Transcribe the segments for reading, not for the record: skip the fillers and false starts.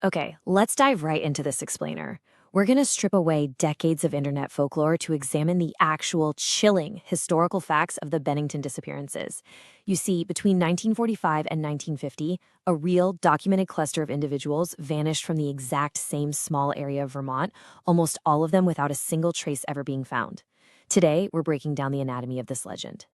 Okay, let's dive right into this explainer. We're going to strip away decades of internet folklore to examine the actual chilling historical facts of the Bennington disappearances. You see, between 1945 and 1950, a real documented cluster of individuals vanished from the exact same small area of Vermont, almost all of them without a single trace ever being found. Today, we're breaking down the anatomy of this legend.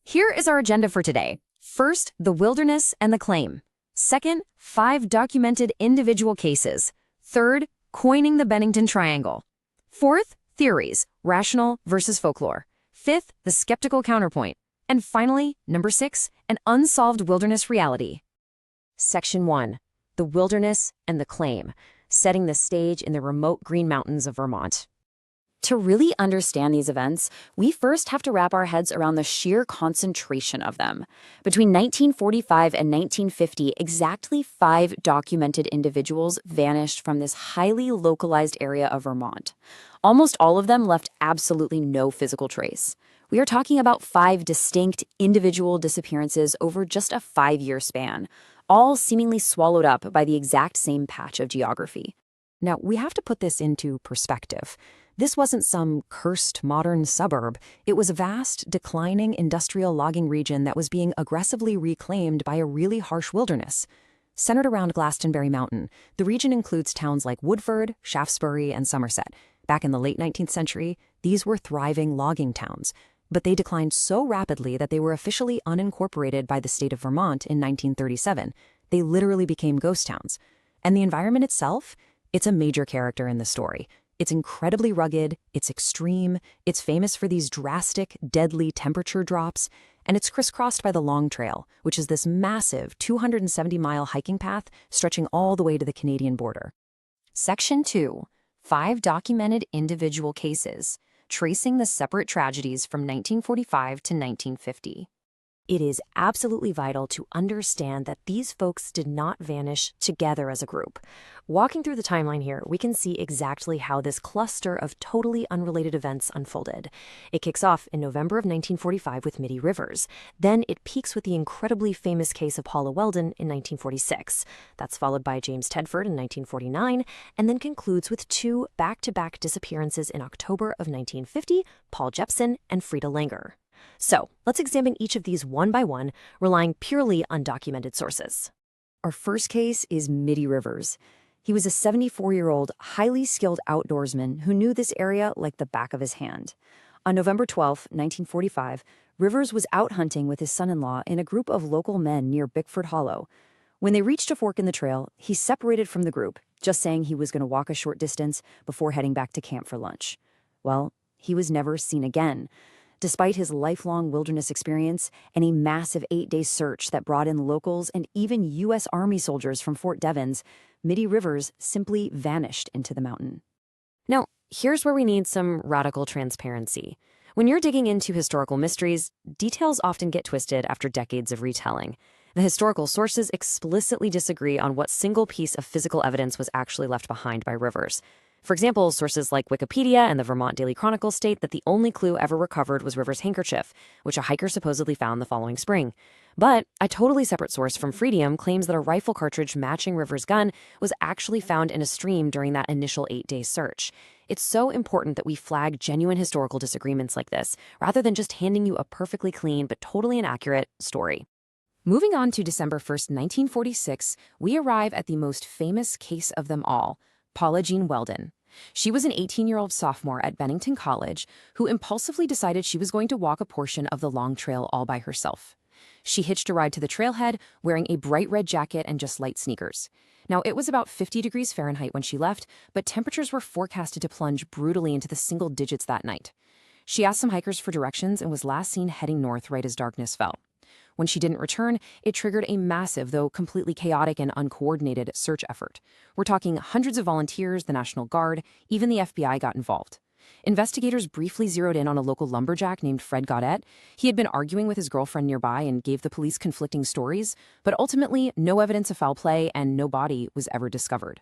Here is our agenda for today. First, the wilderness and the claim. Second, 5 documented individual cases. Third, coining the Bennington Triangle. Fourth, theories, rational versus folklore. Fifth, the skeptical counterpoint. And finally, number 6, an unsolved wilderness reality. Section 1, the wilderness and the claim, setting the stage in the remote Green Mountains of Vermont. To really understand these events, we first have to wrap our heads around the sheer concentration of them. Between 1945 and 1950, exactly 5 documented individuals vanished from this highly localized area of Vermont. Almost all of them left absolutely no physical trace. We are talking about 5 distinct individual disappearances over just a 5-year span, all seemingly swallowed up by the exact same patch of geography. Now, we have to put this into perspective. This wasn't some cursed modern suburb. It was a vast, declining industrial logging region that was being aggressively reclaimed by a really harsh wilderness. Centered around Glastonbury Mountain, the region includes towns like Woodford, Shaftesbury, and Somerset. Back in the late 19th century, these were thriving logging towns, but they declined so rapidly that they were officially unincorporated by the state of Vermont in 1937. They literally became ghost towns. And the environment itself? It's a major character in the story. It's incredibly rugged, it's extreme, it's famous for these drastic, deadly temperature drops, and it's crisscrossed by the Long Trail, which is this massive 270-mile hiking path stretching all the way to the Canadian border. Section 2, 5 documented individual cases, tracing the separate tragedies from 1945 to 1950. It is absolutely vital to understand that these folks did not vanish together as a group. Walking through the timeline here, we can see exactly how this cluster of totally unrelated events unfolded. It kicks off in November of 1945 with Mitty Rivers. Then it peaks with the incredibly famous case of Paula Weldon in 1946. That's followed by James Tedford in 1949, and then concludes with 2 back-to-back disappearances in October of 1950, Paul Jepson and Frieda Langer. So, let's examine each of these one by one, relying purely on documented sources. Our first case is Mitty Rivers. He was a 74-year-old, highly skilled outdoorsman who knew this area like the back of his hand. On November 12, 1945, Rivers was out hunting with his son-in-law in a group of local men near Bickford Hollow. When they reached a fork in the trail, he separated from the group, just saying he was going to walk a short distance before heading back to camp for lunch. Well, he was never seen again. Despite his lifelong wilderness experience and a massive 8-day search that brought in locals and even U.S. Army soldiers from Fort Devens, Mitty Rivers simply vanished into the mountain. Now, here's where we need some radical transparency. When you're digging into historical mysteries, details often get twisted after decades of retelling. The historical sources explicitly disagree on what single piece of physical evidence was actually left behind by Rivers. For example, sources like Wikipedia and the Vermont Daily Chronicle state that the only clue ever recovered was Rivers' handkerchief, which a hiker supposedly found the following spring. But a totally separate source from Freedom claims that a rifle cartridge matching Rivers' gun was actually found in a stream during that initial 8-day search. It's so important that we flag genuine historical disagreements like this, rather than just handing you a perfectly clean but totally inaccurate story. Moving on to December 1st, 1946, we arrive at the most famous case of them all, Paula Jean Weldon. She was an 18-year-old sophomore at Bennington College who impulsively decided she was going to walk a portion of the Long Trail all by herself. She hitched a ride to the trailhead wearing a bright red jacket and just light sneakers. Now, it was about 50 degrees Fahrenheit when she left, but temperatures were forecasted to plunge brutally into the single digits that night. She asked some hikers for directions and was last seen heading north right as darkness fell. When she didn't return, it triggered a massive, though completely chaotic and uncoordinated, search effort. We're talking hundreds of volunteers, the National Guard, even the FBI got involved. Investigators briefly zeroed in on a local lumberjack named Fred Gaudette. He had been arguing with his girlfriend nearby and gave the police conflicting stories, but ultimately, no evidence of foul play and no body was ever discovered.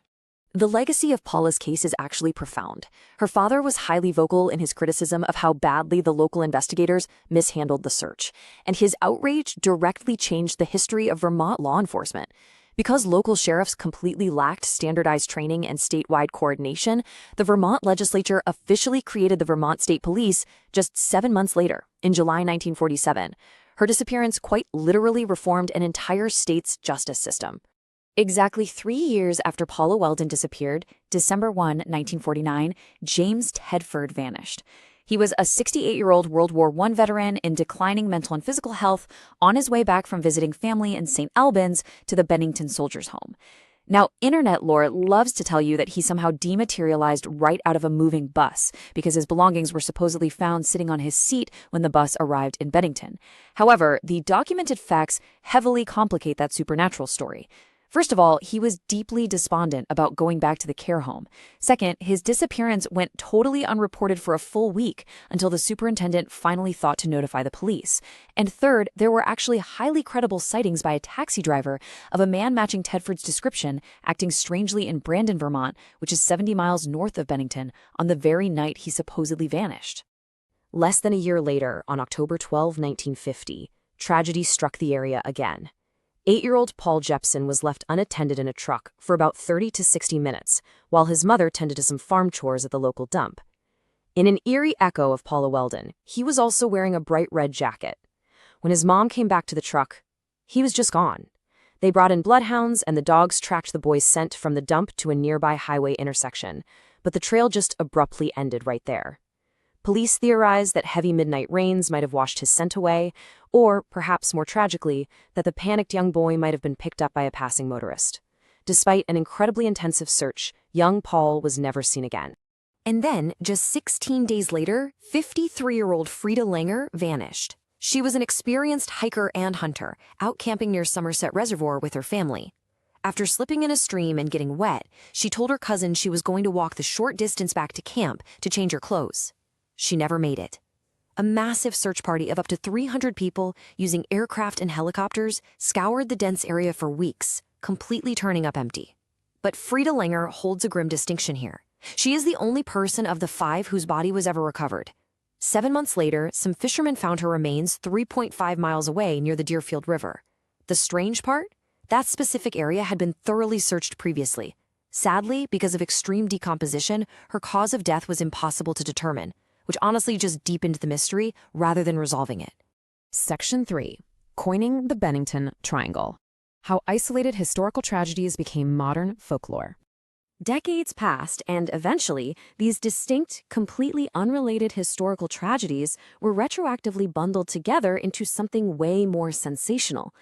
The legacy of Paula's case is actually profound. Her father was highly vocal in his criticism of how badly the local investigators mishandled the search, and his outrage directly changed the history of Vermont law enforcement. Because local sheriffs completely lacked standardized training and statewide coordination, the Vermont legislature officially created the Vermont State Police just 7 months later, in July 1947. Her disappearance quite literally reformed an entire state's justice system. Exactly 3 years after Paula Weldon disappeared, December 1, 1949, James Tedford vanished. He was a 68-year-old World War I veteran in declining mental and physical health on his way back from visiting family in St. Albans to the Bennington soldiers' home. Now, internet lore loves to tell you that he somehow dematerialized right out of a moving bus because his belongings were supposedly found sitting on his seat when the bus arrived in Bennington. However, the documented facts heavily complicate that supernatural story. First of all, he was deeply despondent about going back to the care home. Second, his disappearance went totally unreported for a full week until the superintendent finally thought to notify the police. And third, there were actually highly credible sightings by a taxi driver of a man matching Tedford's description acting strangely in Brandon, Vermont, which is 70 miles north of Bennington, on the very night he supposedly vanished. Less than a year later, on October 12, 1950, tragedy struck the area again. 8-year-old Paul Jepson was left unattended in a truck for about 30 to 60 minutes, while his mother tended to some farm chores at the local dump. In an eerie echo of Paula Weldon, he was also wearing a bright red jacket. When his mom came back to the truck, he was just gone. They brought in bloodhounds, and the dogs tracked the boy's scent from the dump to a nearby highway intersection, but the trail just abruptly ended right there. Police theorized that heavy midnight rains might have washed his scent away, or, perhaps more tragically, that the panicked young boy might have been picked up by a passing motorist. Despite an incredibly intensive search, young Paul was never seen again. And then, just 16 days later, 53-year-old Frieda Langer vanished. She was an experienced hiker and hunter, out camping near Somerset Reservoir with her family. After slipping in a stream and getting wet, she told her cousin she was going to walk the short distance back to camp to change her clothes. She never made it. A massive search party of up to 300 people using aircraft and helicopters scoured the dense area for weeks, completely turning up empty. But Frieda Langer holds a grim distinction here. She is the only person of the 5 whose body was ever recovered. 7 months later, some fishermen found her remains 3.5 miles away near the Deerfield River. The strange part? That specific area had been thoroughly searched previously. Sadly, because of extreme decomposition, her cause of death was impossible to determine, which honestly just deepened the mystery rather than resolving it. Section 3. Coining the Bennington Triangle. How isolated historical tragedies became modern folklore. Decades passed, and eventually, these distinct, completely unrelated historical tragedies were retroactively bundled together into something way more sensational.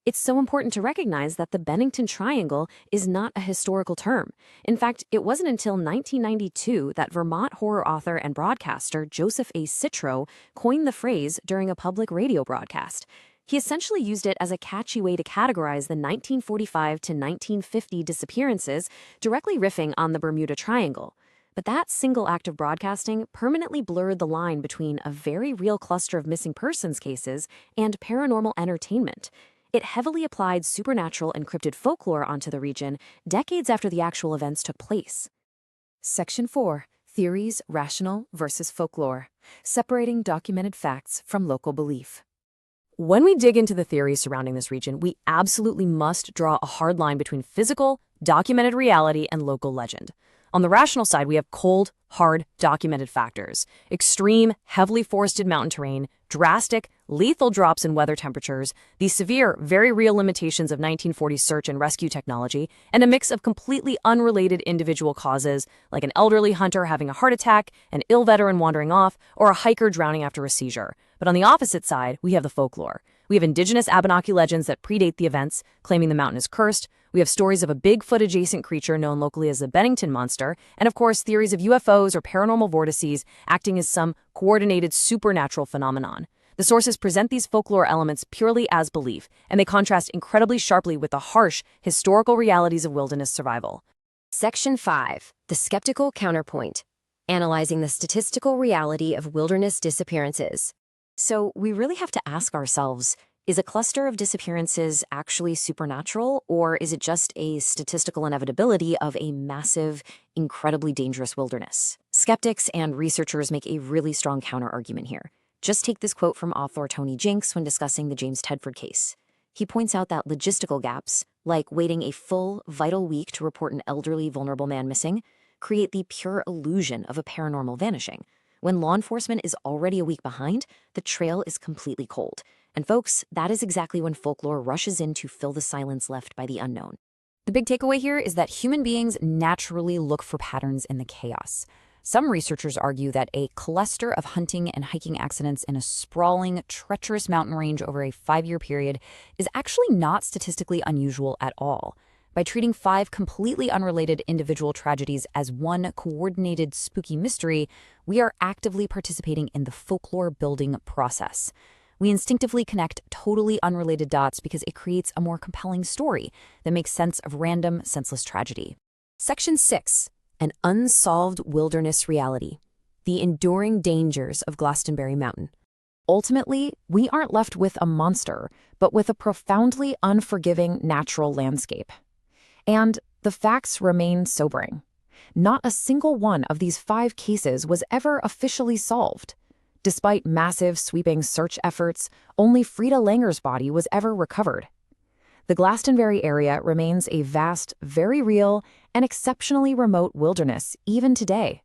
It's so important to recognize that the Bennington Triangle is not a historical term. In fact, it wasn't until 1992 that Vermont horror author and broadcaster Joseph A. Citro coined the phrase during a public radio broadcast. He essentially used it as a catchy way to categorize the 1945 to 1950 disappearances, directly riffing on the Bermuda Triangle. But that single act of broadcasting permanently blurred the line between a very real cluster of missing persons cases and paranormal entertainment. It heavily applied supernatural and cryptid folklore onto the region decades after the actual events took place. Section 4. Theories, rational versus folklore. Separating documented facts from local belief. When we dig into the theories surrounding this region, we absolutely must draw a hard line between physical, documented reality and local legend. On the rational side, we have cold, hard, documented factors: extreme, heavily forested mountain terrain, drastic, lethal drops in weather temperatures, the severe, very real limitations of 1940s search and rescue technology, and a mix of completely unrelated individual causes, like an elderly hunter having a heart attack, an ill veteran wandering off, or a hiker drowning after a seizure. But on the opposite side, we have the folklore. We have indigenous Abenaki legends that predate the events, claiming the mountain is cursed. We have stories of a Bigfoot-adjacent creature known locally as the Bennington Monster, and of course, theories of UFOs or paranormal vortices acting as some coordinated supernatural phenomenon. The sources present these folklore elements purely as belief, and they contrast incredibly sharply with the harsh, historical realities of wilderness survival. Section 5. The Skeptical Counterpoint. Analyzing the statistical reality of wilderness disappearances. So we really have to ask ourselves, is a cluster of disappearances actually supernatural, or is it just a statistical inevitability of a massive, incredibly dangerous wilderness? Skeptics and researchers make a really strong counter-argument here. Just take this quote from author Tony Jinks when discussing the James Tedford case. He points out that logistical gaps, like waiting a full, vital week to report an elderly, vulnerable man missing, create the pure illusion of a paranormal vanishing. When law enforcement is already a week behind, the trail is completely cold. And folks, that is exactly when folklore rushes in to fill the silence left by the unknown. The big takeaway here is that human beings naturally look for patterns in the chaos. Some researchers argue that a cluster of hunting and hiking accidents in a sprawling, treacherous mountain range over a 5-year period is actually not statistically unusual at all. By treating 5 completely unrelated individual tragedies as one coordinated spooky mystery, we are actively participating in the folklore building process. We instinctively connect totally unrelated dots because it creates a more compelling story that makes sense of random, senseless tragedy. Section 6. An unsolved wilderness reality. The enduring dangers of Glastonbury Mountain. Ultimately, we aren't left with a monster, but with a profoundly unforgiving natural landscape. And the facts remain sobering. Not a single one of these 5 cases was ever officially solved. Despite massive, sweeping search efforts, only Frieda Langer's body was ever recovered. The Glastonbury area remains a vast, very real, and exceptionally remote wilderness, even today.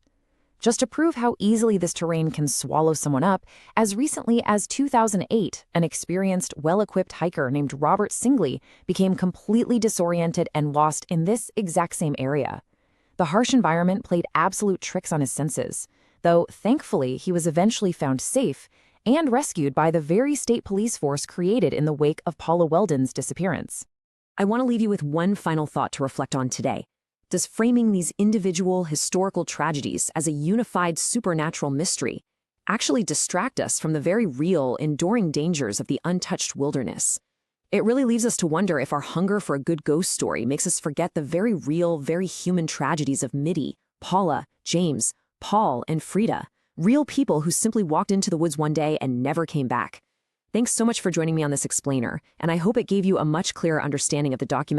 Just to prove how easily this terrain can swallow someone up, as recently as 2008, an experienced, well-equipped hiker named Robert Singley became completely disoriented and lost in this exact same area. The harsh environment played absolute tricks on his senses, though thankfully he was eventually found safe and rescued by the very state police force created in the wake of Paula Weldon's disappearance. I want to leave you with one final thought to reflect on today. Does framing these individual historical tragedies as a unified supernatural mystery actually distract us from the very real, enduring dangers of the untouched wilderness? It really leaves us to wonder if our hunger for a good ghost story makes us forget the very real, very human tragedies of Mitty, Paula, James, Paul, and Frieda, real people who simply walked into the woods one day and never came back. Thanks so much for joining me on this explainer, and I hope it gave you a much clearer understanding of the documentary